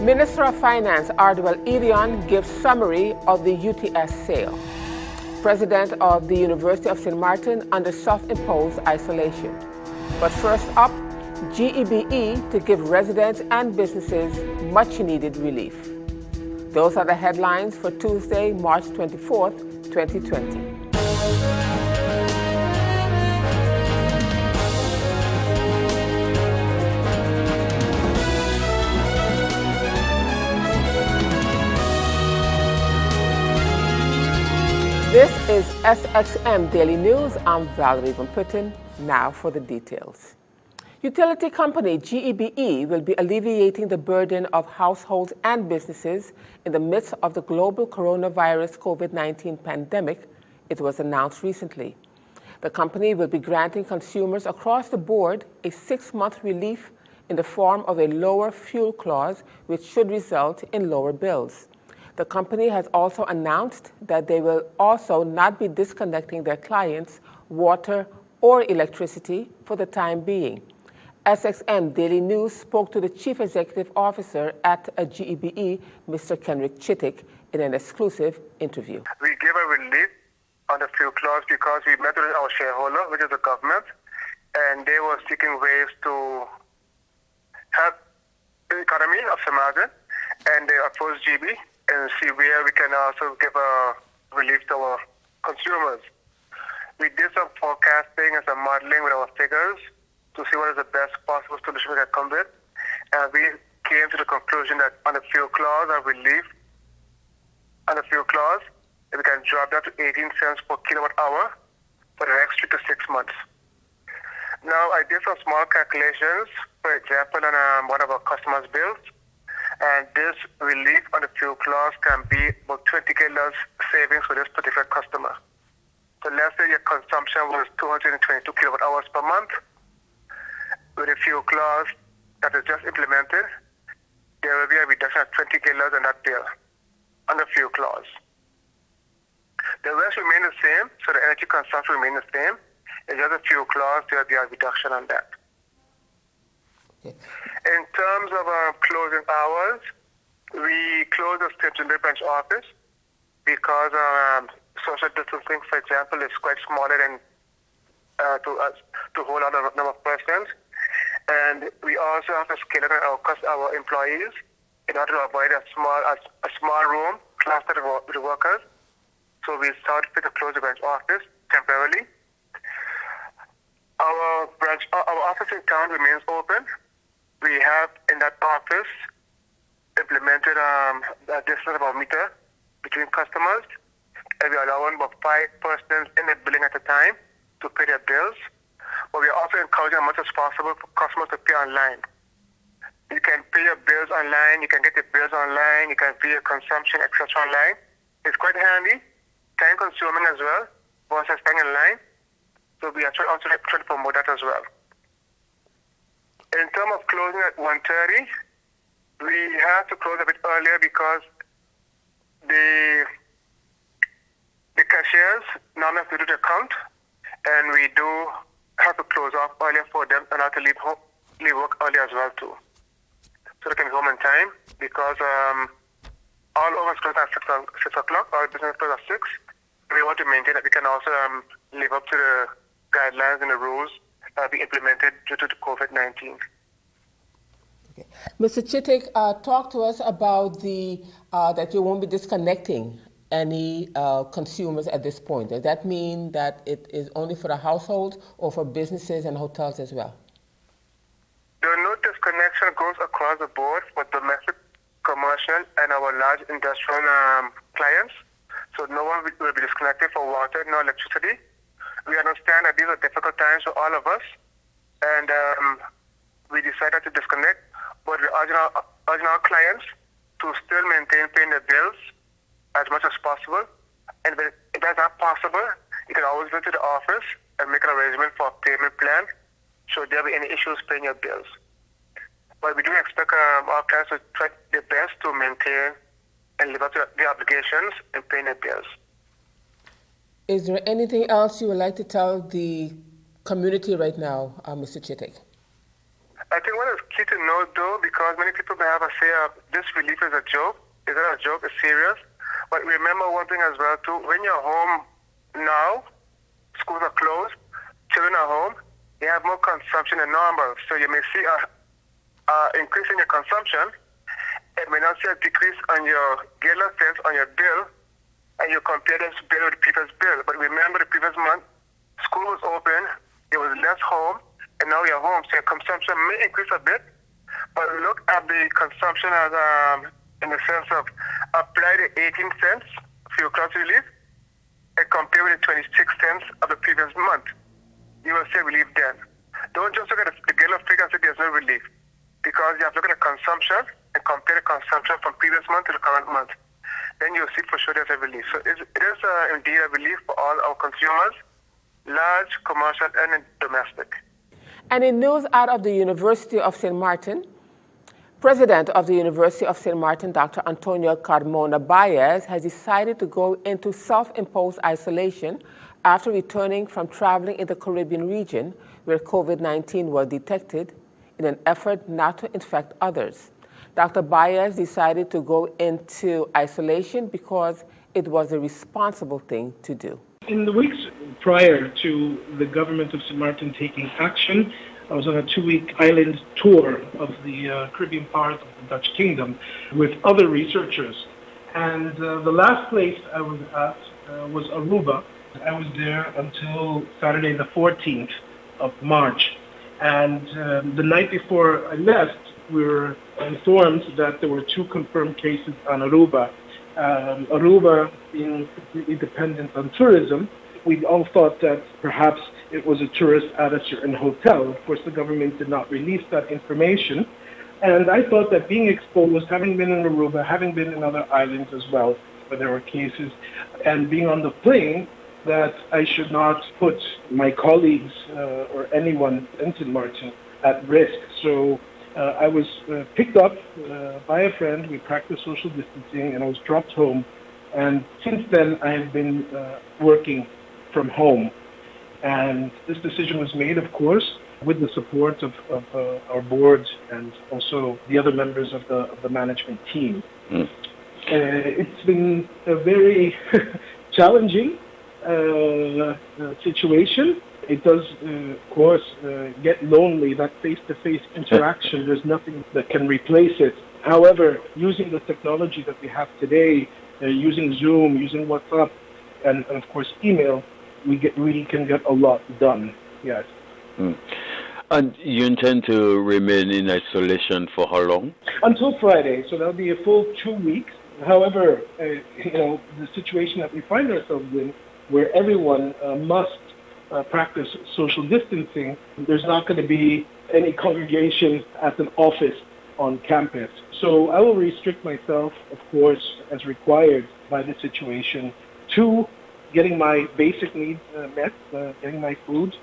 Minister of Finance Ardwell Edion gives summary of the UTS sale. President of the University of St. Martin under self-imposed isolation. But first up, GEBE to give residents and businesses much-needed relief. Those are the headlines for Tuesday, March 24th, 2020. This is SXM Daily News. I'm Valerie Van Putten. Now for the details. Utility company GEBE will be alleviating the burden of households and businesses in the midst of the global coronavirus COVID-19 pandemic, it was announced recently. The company will be granting consumers across the board a 6-month relief in the form of a lower fuel clause, which should result in lower bills. The company has also announced that they will also not be disconnecting their clients' water or electricity for the time being. SXM Daily News spoke to the Chief Executive Officer at GEBE, Mr. Kenrick Chittick, in an exclusive interview. We gave a relief on the fuel clause because we met with our shareholder, which is the government, and they were seeking ways to help the economy of St. Martin, and they approached GEBE and see where we can also give a relief to our consumers. We did some forecasting and some modeling with our figures to see what is the best possible solution we can come with. And we came to the conclusion that on the fuel clause, our relief on the fuel clause, we can drop that to 18 cents per kilowatt hour for the next 3 to 6 months. Now, I did some small calculations, for example, on one of our customers' bills. And this relief on the fuel clause can be about $20 savings for this particular customer. So let's say your consumption was 222 kilowatt hours per month. With a fuel clause that is just implemented, there will be a reduction of $20 in that bill on the fuel clause. The rest remain the same, so the energy consumption remains the same. It's just a fuel clause, there will be a reduction on that. Okay. In terms of closing hours, we closed the Stimson branch office because social distancing, for example, is quite smaller than to hold on a number of persons. And we also have to scale down our employees in order to avoid a small room clustered with the workers. So we started to close the branch office temporarily. Our office in town remains open. We have in that office implemented a distance of a meter between customers, and we are allowing about 5 persons in the building at a time to pay their bills. But we are also encouraging as much as possible for customers to pay online. You can pay your bills online, you can get your bills online, you can pay your consumption, etc. online. It's quite handy, time consuming as well, versus staying in line. So we are also trying to promote that as well. In terms of closing at 1:30, we have to close a bit earlier because the cashiers normally have to do the count, and we do have to close off earlier for them and have to leave work early as well too. So they can go home in time because all of us close at 6 o'clock, all business close at 6. We want to maintain that we can also live up to the guidelines and the rules be implemented due to the COVID-19. Okay. Mr. Chittick, talk to us about that you won't be disconnecting any consumers at this point. Does that mean that it is only for the households or for businesses and hotels as well? The no disconnection goes across the board for domestic, commercial, and our large industrial clients. So no one will be disconnected for water, no electricity. We understand that these are difficult times for all of us, and we decided to disconnect, but we're urging our clients to still maintain paying their bills as much as possible. And if that's not possible, you can always go to the office and make an arrangement for a payment plan should there be any issues paying your bills. But we do expect our clients to try their best to maintain and live up to their obligations in paying their bills. Is there anything else you would like to tell the community right now, Mr. Chittick? I think what is key to know, though, because many people may have a say, this relief is a joke. It's not a joke, it's serious. But remember one thing as well, too. When you're home now, schools are closed, children are home, you have more consumption than normal. So you may see a increase in your consumption. It may not see a decrease on your gala sales on your bill, and you compare this bill with the previous bill. But remember, the previous month, school was open, there was less home, and now you're home, so your consumption may increase a bit. But look at the consumption as in the sense of apply the 18 cents for your class relief and compare with the 26 cents of the previous month. You will see relief then. Don't just look at the gala figure and say there's no relief, because you have to look at the consumption and compare the consumption from previous month to the current month. Then you'll see for sure there's a relief. So it is indeed a relief for all our consumers, large, commercial, and domestic. And in news out of the University of St. Martin, President of the University of St. Martin, Dr. Antonio Carmona Baez, has decided to go into self-imposed isolation after returning from traveling in the Caribbean region where COVID-19 was detected in an effort not to infect others. Dr. Baez decided to go into isolation because it was a responsible thing to do. In the weeks prior to the government of St. Martin taking action, I was on a 2-week island tour of the Caribbean part of the Dutch Kingdom with other researchers. And the last place I was at was Aruba. I was there until Saturday the 14th of March. And the night before I left, we were informed that there were 2 confirmed cases on Aruba. Aruba being completely dependent on tourism, we all thought that perhaps it was a tourist at a certain hotel. Of course, the government did not release that information. And I thought that being exposed, having been in Aruba, having been in other islands as well, where there were cases, and being on the plane, that I should not put my colleagues or anyone in St. Martin at risk. So I was picked up by a friend. We practiced social distancing, and I was dropped home. And since then, I have been working from home. And this decision was made, of course, with the support of our board and also the other members of the management team. It's been a very challenging situation. It does, of course, get lonely, that face-to-face interaction. There's nothing that can replace it. However, using the technology that we have today, using Zoom, using WhatsApp, and of course email, we can get a lot done, yes. And you intend to remain in isolation for how long? Until Friday, so that'll be a full 2 weeks. However, the situation that we find ourselves in, where everyone must practice social distancing, there's not going to be any congregation at an office on campus. So I will restrict myself, of course, as required by the situation, to getting my basic needs met, getting my food,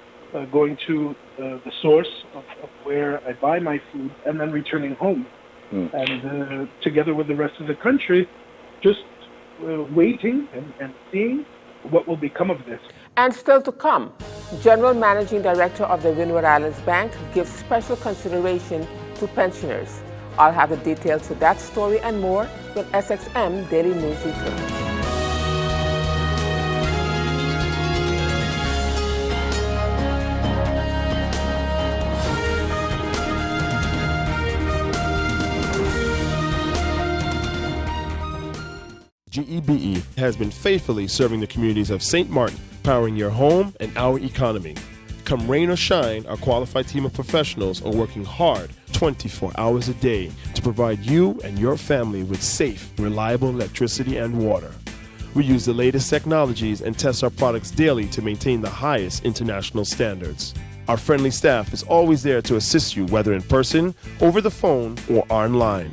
going to the source of where I buy my food, and then returning home. And together with the rest of the country, just waiting and seeing what will become of this. And still to come, General Managing Director of the Windward Islands Bank gives special consideration to pensioners. I'll have the details to that story and more when SXM Daily News returns. GEBE has been faithfully serving the communities of St. Martin, powering your home and our economy. Come rain or shine, our qualified team of professionals are working hard 24 hours a day to provide you and your family with safe, reliable electricity and water. We use the latest technologies and test our products daily to maintain the highest international standards. Our friendly staff is always there to assist you, whether in person, over the phone, or online.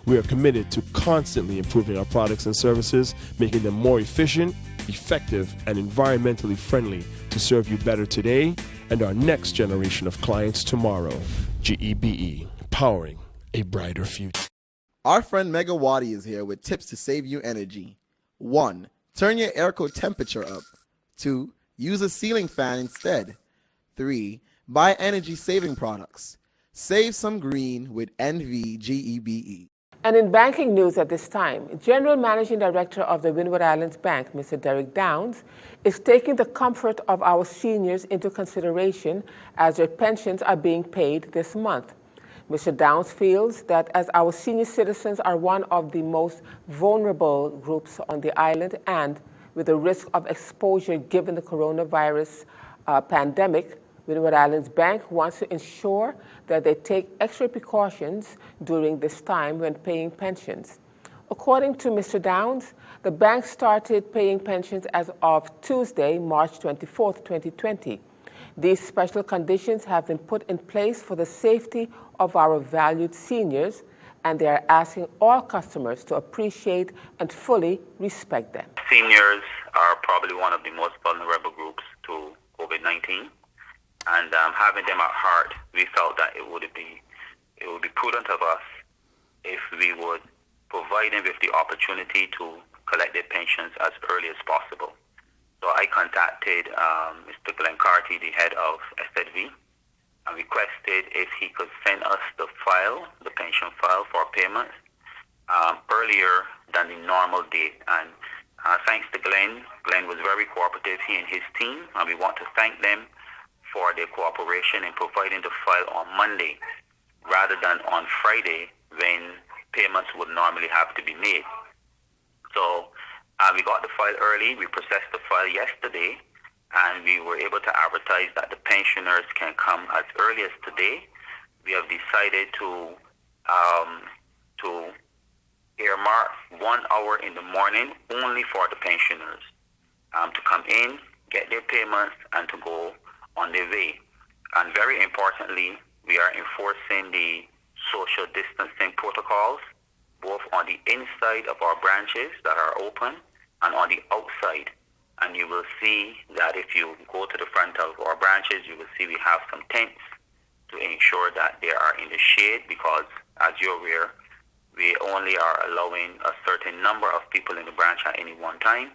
We are committed to constantly improving our products and services, making them more efficient, effective, and environmentally friendly to serve you better today and our next generation of clients tomorrow. GEBE, powering a brighter future. Our friend Megawati is here with tips to save you energy. 1. Turn your airco temperature up. 2. Use a ceiling fan instead. 3. Buy energy-saving products. Save some green with NVGEBE. And in banking news at this time, General Managing Director of the Windward Islands Bank, Mr. Derek Downs, is taking the comfort of our seniors into consideration as their pensions are being paid this month. Mr. Downs feels that as our senior citizens are one of the most vulnerable groups on the island and with the risk of exposure given the coronavirus pandemic, Windward Islands Bank wants to ensure that they take extra precautions during this time when paying pensions. According to Mr. Downs, the bank started paying pensions as of Tuesday, March 24, 2020. These special conditions have been put in place for the safety of our valued seniors, and they are asking all customers to appreciate and fully respect them. Seniors are probably one of the most vulnerable groups to COVID-19. And having them at heart, we felt that it would be prudent of us if we would provide them with the opportunity to collect their pensions as early as possible. So I contacted Mr. Glenn Carty, the head of SZV, and requested if he could send us the pension file for payments earlier than the normal date. And thanks to Glenn was very cooperative, he and his team, and we want to thank them for their cooperation in providing the file on Monday rather than on Friday when payments would normally have to be made. So we got the file early. We processed the file yesterday, and we were able to advertise that the pensioners can come as early as today. We have decided to earmark 1 hour in the morning only for the pensioners to come in, get their payments, and to go on their way. And very importantly, we are enforcing the social distancing protocols, both on the inside of our branches that are open and on the outside. And you will see that if you go to the front of our branches, you will see we have some tents to ensure that they are in the shade, because as you're aware, we only are allowing a certain number of people in the branch at any one time.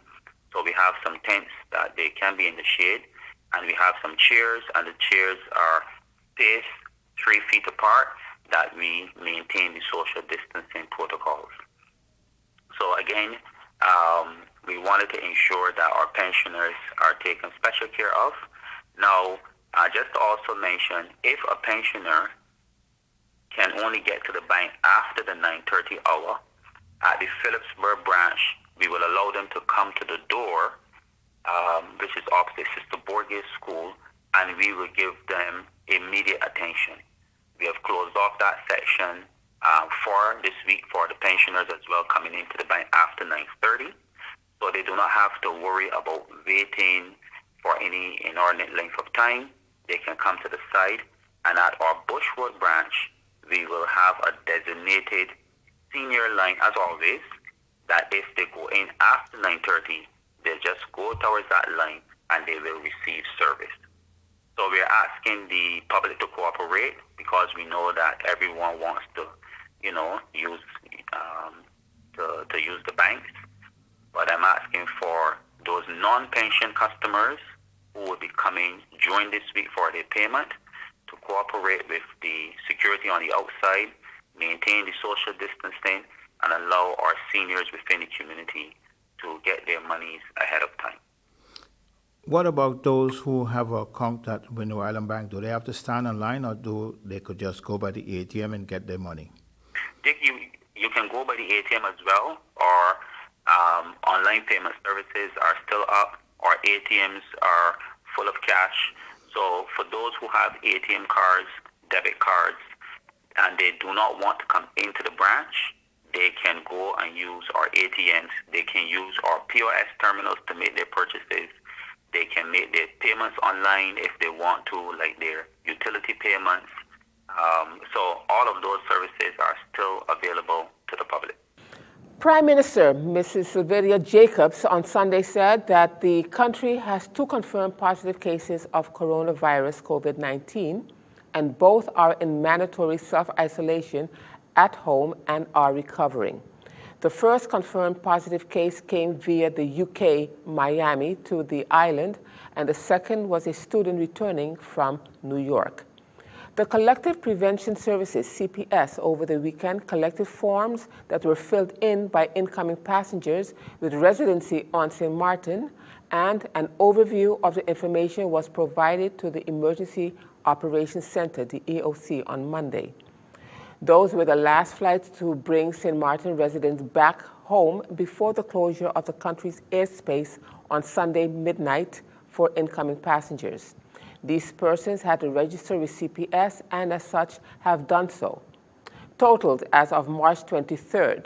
So we have some tents that they can be in the shade. And we have some chairs, and the chairs are spaced 3 feet apart, that we maintain the social distancing protocols. So again, we wanted to ensure that our pensioners are taken special care of. Now, just to also mention, if a pensioner can only get to the bank after the 9:30 hour, at the Phillipsburg branch, we will allow them to come to the door, which is opposite Sister Borges School, and we will give them immediate attention. We have closed off that section for this week for the pensioners as well coming into the bank after 9:30, so they do not have to worry about waiting for any inordinate length of time. They can come to the side, and at our Bushwood branch, we will have a designated senior line as always, that if they go in after 9:30, they just go towards that line and they will receive service. So we're asking the public to cooperate, because we know that everyone wants to, use the banks. But I'm asking for those non-pension customers who will be coming during this week for their payment to cooperate with the security on the outside, maintain the social distancing, and allow our seniors within the community to get their monies ahead of time. What about those who have an account at Windward Island Bank? Do they have to stand in line, or do they could just go by the ATM and get their money? You can go by the ATM as well, or online payment services are still up. Our ATMs are full of cash. So for those who have ATM cards, debit cards, and they do not want to come into the branch, they can go and use our ATMs. They can use our POS terminals to make their purchases. They can make their payments online if they want to, like their utility payments. So all of those services are still available to the public. Prime Minister Mrs. Sylvia Jacobs on Sunday said that the country has 2 confirmed positive cases of coronavirus COVID-19, and both are in mandatory self-isolation at home and are recovering. The first confirmed positive case came via the UK, Miami, to the island, and the second was a student returning from New York. The Collective Prevention Services, CPS, over the weekend collected forms that were filled in by incoming passengers with residency on St. Martin, and an overview of the information was provided to the Emergency Operations Center, the EOC, on Monday. Those were the last flights to bring St. Martin residents back home before the closure of the country's airspace on Sunday midnight for incoming passengers. These persons had to register with CPS and as such have done so. Totaled as of March 23rd.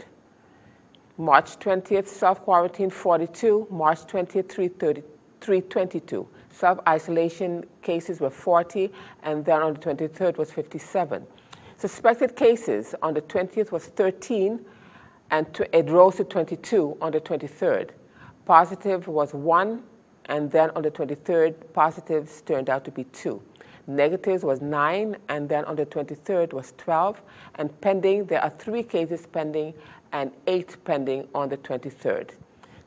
March 20th, self-quarantine 42, March 20th, 322. Self-isolation cases were 40, and then on the 23rd was 57. Suspected cases on the 20th was 13, and it rose to 22 on the 23rd. Positive was 1, and then on the 23rd, positives turned out to be 2. Negatives was 9, and then on the 23rd was 12, and pending, there are 3 cases pending and 8 pending on the 23rd.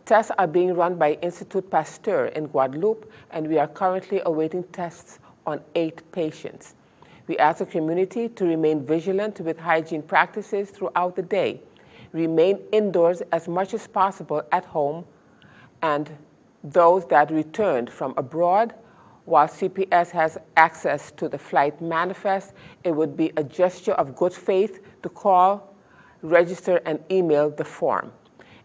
Tests are being run by Institut Pasteur in Guadeloupe, and we are currently awaiting tests on 8 patients. We ask the community to remain vigilant with hygiene practices throughout the day, remain indoors as much as possible at home, and those that returned from abroad, while CPS has access to the flight manifest, it would be a gesture of good faith to call, register, and email the form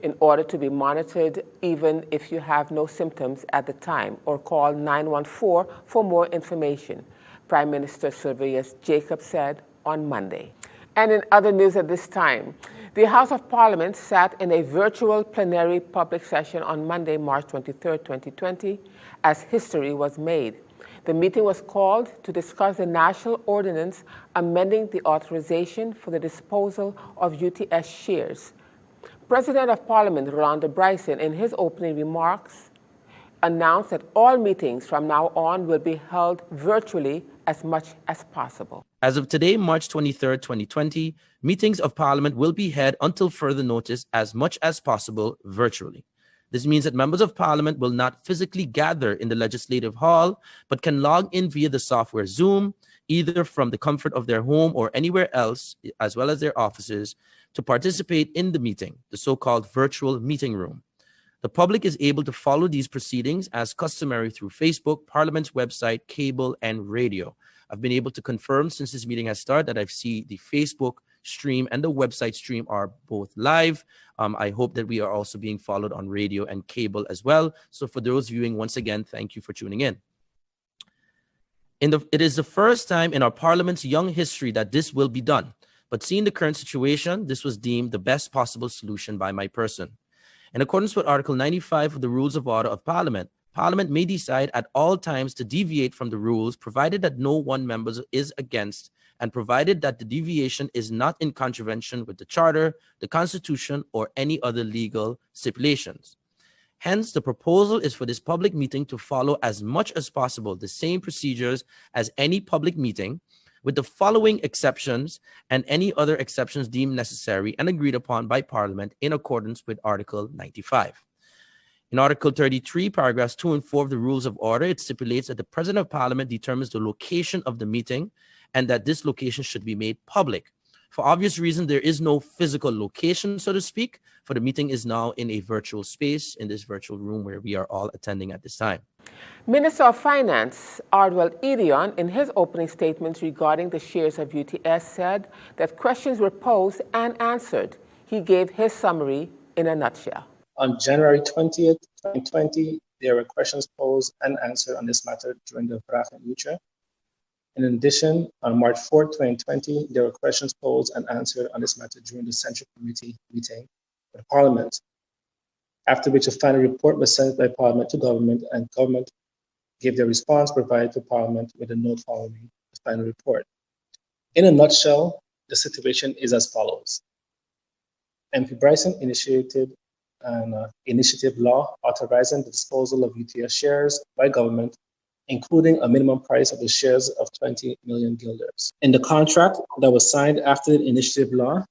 in order to be monitored even if you have no symptoms at the time, or call 914 for more information, Prime Minister Sylvius Jacob said on Monday. And in other news at this time, the House of Parliament sat in a virtual plenary public session on Monday, March 23, 2020, as history was made. The meeting was called to discuss the national ordinance amending the authorization for the disposal of UTS shares. President of Parliament Rhonda Bryson, in his opening remarks, announced that all meetings from now on will be held virtually as much as possible. As of today, March 23, 2020, meetings of Parliament will be held until further notice as much as possible virtually. This means that members of Parliament will not physically gather in the Legislative Hall, but can log in via the software Zoom, either from the comfort of their home or anywhere else, as well as their offices, to participate in the meeting, the so-called virtual meeting room. The public is able to follow these proceedings as customary through Facebook, Parliament's website, cable, and radio. I've been able to confirm since this meeting has started that I've seen the Facebook stream and the website stream are both live. I hope that we are also being followed on radio and cable as well. So for those viewing, once again, thank you for tuning in. It is the first time in our Parliament's young history that this will be done. But seeing the current situation, this was deemed the best possible solution by my person. In accordance with Article 95 of the Rules of Order of Parliament, Parliament may decide at all times to deviate from the rules, provided that no one member is against, and provided that the deviation is not in contravention with the Charter, the Constitution, or any other legal stipulations. Hence, the proposal is for this public meeting to follow as much as possible the same procedures as any public meeting, with the following exceptions and any other exceptions deemed necessary and agreed upon by Parliament in accordance with Article 95. In Article 33, paragraphs 2 and 4 of the Rules of Order, it stipulates that the President of Parliament determines the location of the meeting and that this location should be made public. For obvious reasons, there is no physical location, so to speak, for the meeting is now in a virtual space, in this virtual room where we are all attending at this time. Minister of Finance, Ardwell Edion, in his opening statements regarding the shares of UTS, said that questions were posed and answered. He gave his summary in a nutshell. On January 20th, 2020, there were questions posed and answered on this matter during the BRAF in Utrecht. In addition, on March 4th, 2020, there were questions posed and answered on this matter during the Central Committee meeting with Parliament, after which a final report was sent by Parliament to government, and government gave their response provided to Parliament with a note following the final report. In a nutshell, the situation is as follows. MP Bryson initiated an initiative law authorizing the disposal of UTS shares by government, including a minimum price of the shares of 20 million guilders. In the contract that was signed after the initiative law,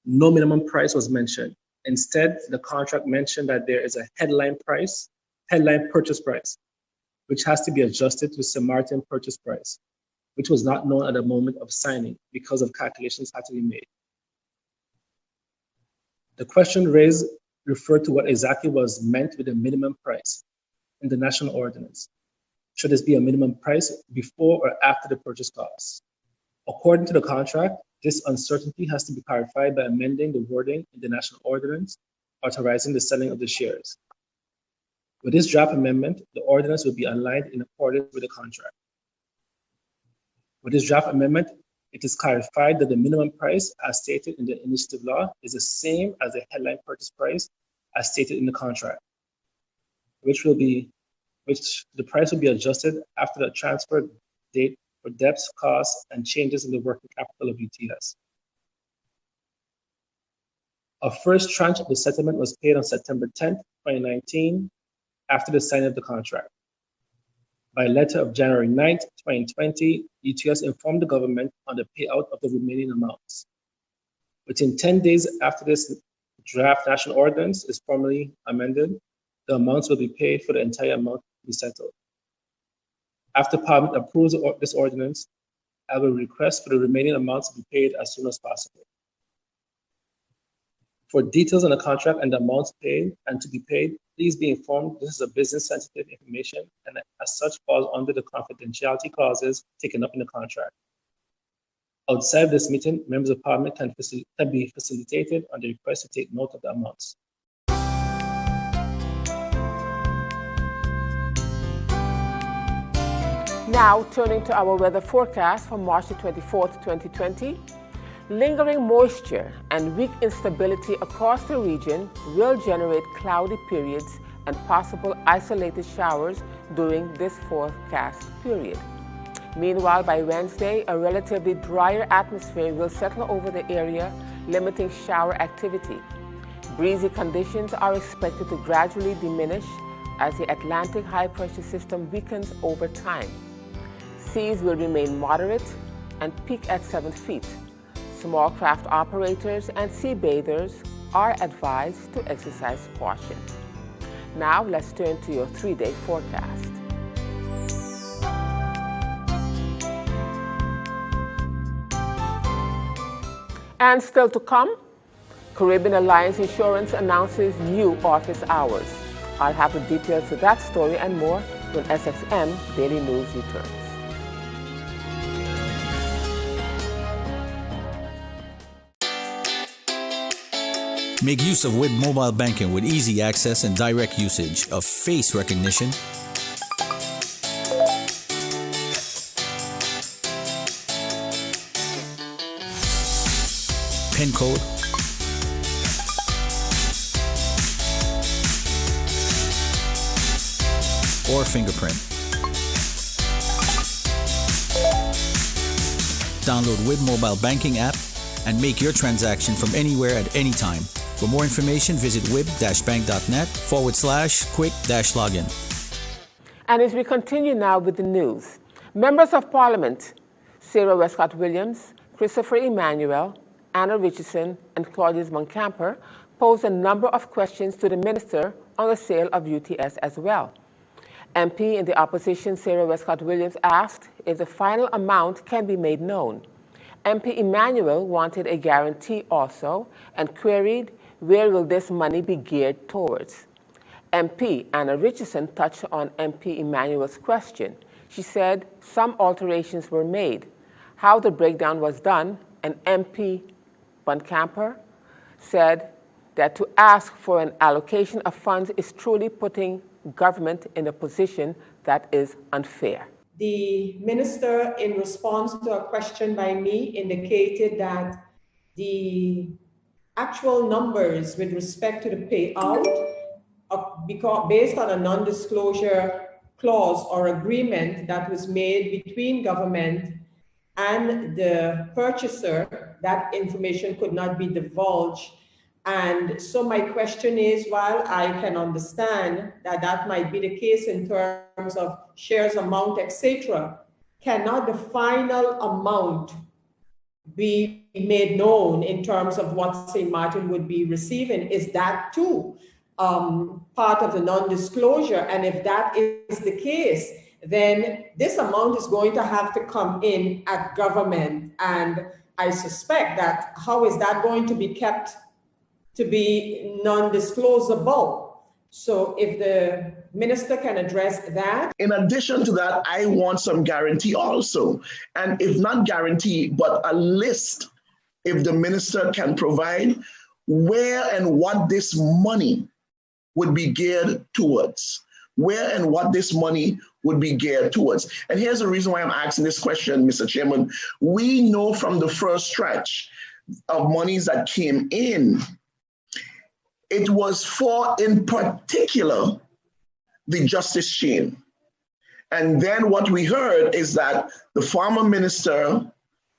no minimum price was mentioned. Instead, the contract mentioned that there is a headline purchase price, which has to be adjusted to St. Martin purchase price. which was not known at the moment of signing because of calculations had to be made. The question raised referred to what exactly was meant with a minimum price in the national ordinance. Should this be a minimum price before or after the purchase cost? According to the contract, this uncertainty has to be clarified by amending the wording in the national ordinance authorizing the selling of the shares. With this draft amendment, the ordinance will be aligned in accordance with the contract. With this draft amendment, it is clarified that the minimum price as stated in the initiative law is the same as the headline purchase price as stated in the contract, which the price will be adjusted after the transfer date for debts, costs, and changes in the working capital of UTS. A first tranche of the settlement was paid on September 10th, 2019, after the signing of the contract. By letter of January 9th, 2020, UTS informed the government on the payout of the remaining amounts. Within 10 days after this draft national ordinance is formally amended, the amounts will be paid for the entire amount to be settled. After Parliament approves this ordinance, I will request for the remaining amounts to be paid as soon as possible. For details on the contract and the amounts paid and to be paid, please be informed this is a business sensitive information and as such falls under the confidentiality clauses taken up in the contract. Outside of this meeting, members of Parliament can be facilitated on the request to take note of the amounts. Now, turning to our weather forecast for March the 24th, 2020. Lingering moisture and weak instability across the region will generate cloudy periods and possible isolated showers during this forecast period. Meanwhile, by Wednesday, a relatively drier atmosphere will settle over the area, limiting shower activity. Breezy conditions are expected to gradually diminish as the Atlantic high-pressure system weakens over time. Seas will remain moderate and peak at 7 feet. Small craft operators and sea bathers are advised to exercise caution. Now let's turn to your 3-day forecast. And still to come, Caribbean Alliance Insurance announces new office hours. I'll have the details to that story and more when SXM Daily News returns. Make use of WIB mobile banking with easy access and direct usage of face recognition, PIN code, or fingerprint. Download WIB mobile banking app and make your transaction from anywhere at any time. For more information, visit wib-bank.net/quick-login. And as we continue now with the news, members of Parliament, Sarah Westcott Williams, Christopher Emmanuel, Anna Richardson, and Claudius Moncamper posed a number of questions to the minister on the sale of UTS as well. MP in the opposition, Sarah Westcott Williams, asked if the final amount can be made known. MP Emmanuel wanted a guarantee also and queried where will this money be geared towards. MP Anna Richardson touched on MP Emmanuel's question. She said some alterations were made. How the breakdown was done, and MP Moncamper said that to ask for an allocation of funds is truly putting government in a position that is unfair. The minister, in response to a question by me, indicated that the actual numbers with respect to the payout, based on a non-disclosure clause or agreement that was made between government and the purchaser, that information could not be divulged. And so my question is, while I can understand that that might be the case in terms of shares amount, etc., cannot the final amount be made known in terms of what St. Martin would be receiving? Is that too part of the non-disclosure? And if that is the case, then this amount is going to have to come in at government. And I suspect that how is that going to be kept to be non-disclosable? So if the minister can address that. In addition to that, I want some guarantee also. And if not guarantee, but a list, if the minister can provide where and what this money would be geared towards. Where and what this money would be geared towards. And here's the reason why I'm asking this question, Mr. Chairman. We know from the first stretch of monies that came in, it was for, in particular, the justice chain. And then what we heard is that the former minister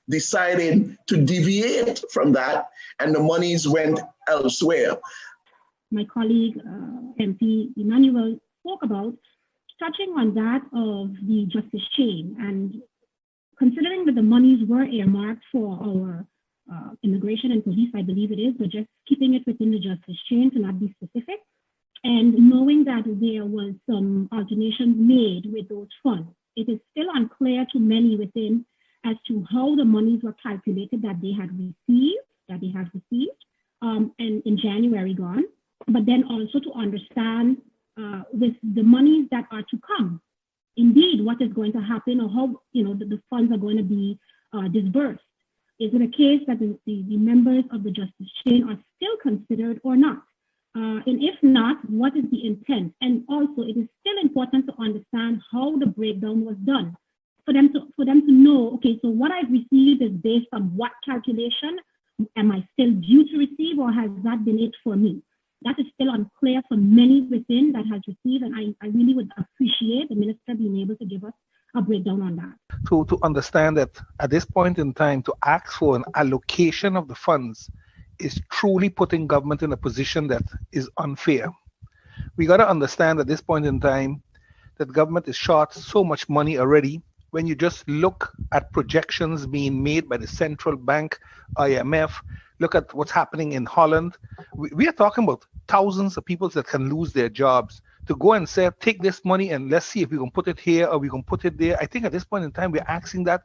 decided to deviate from that and the monies went elsewhere. My colleague, MP Emmanuel, spoke about, touching on that of the justice chain, and considering that the monies were earmarked for our immigration and police, I believe it is, but just keeping it within the justice chain to not be specific, and knowing that there was some alterations made with those funds, it is still unclear to many within as to how the monies were calculated that they had received, and in January gone, but then also to understand with the monies that are to come, indeed, what is going to happen or how the funds are going to be disbursed. Is it a case that the members of the justice chain are still considered or not? And if not, what is the intent? And also, it is still important to understand how the breakdown was done for them to know, okay, so what I've received is based on what calculation? Am I still due to receive, or has that been it for me? That is still unclear for many within that has received, and I really would appreciate the minister being able to give us a breakdown on that. To understand that at this point in time, to ask for an allocation of the funds is truly putting government in a position that is unfair. We got to understand at this point in time that government is short so much money already. When you just look at projections being made by the central bank, IMF, look at what's happening in Holland. We are talking about thousands of people that can lose their jobs. To go and say, take this money and let's see if we can put it here or we can put it there. I think at this point in time, we're asking that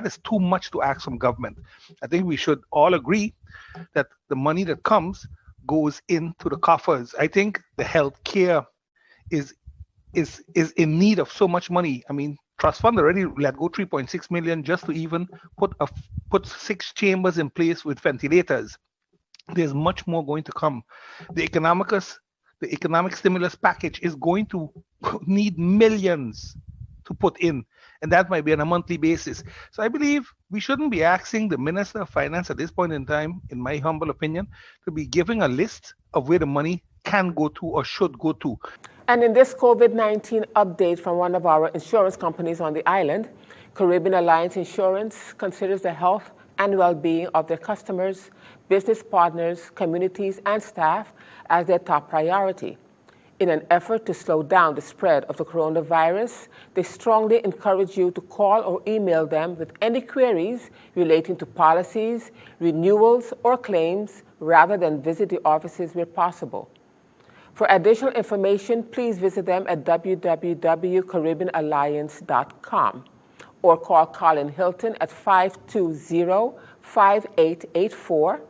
is too much to ask from government. I think we should all agree that the money that comes goes into the coffers. I think the health care is in need of so much money. I mean, Trust Fund already let go 3.6 million just to even put 6 chambers in place with ventilators. There's much more going to come. The economic stimulus package is going to need millions to put in, and that might be on a monthly basis. So I believe we shouldn't be asking the Minister of Finance at this point in time, in my humble opinion, to be giving a list of where the money can go to or should go to. And in this COVID-19 update from one of our insurance companies on the island, Caribbean Alliance Insurance considers the health and well-being of their customers, business partners, communities, and staff as their top priority. In an effort to slow down the spread of the coronavirus, they strongly encourage you to call or email them with any queries relating to policies, renewals, or claims, rather than visit the offices where possible. For additional information, please visit them at www.caribbeanalliance.com or call Colin Hilton at 520-5884,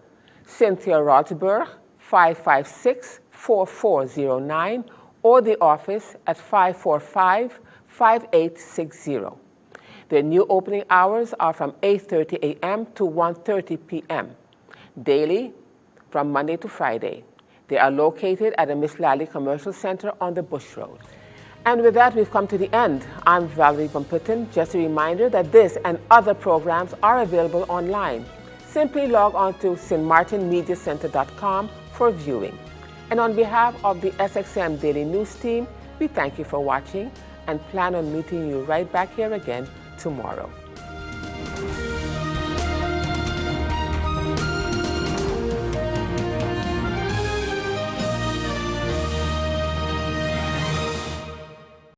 Cynthia Rodsberg, 556-4409, or the office at 545-5860. Their new opening hours are from 8:30 a.m. to 1:30 p.m. daily from Monday to Friday. They are located at the Miss Lally Commercial Center on the Bush Road. And with that, we've come to the end. I'm Valerie Van Putten. Just a reminder that this and other programs are available online. Simply log on to stmartinmediacenter.com for viewing. And on behalf of the SXM Daily News team, we thank you for watching and plan on meeting you right back here again tomorrow.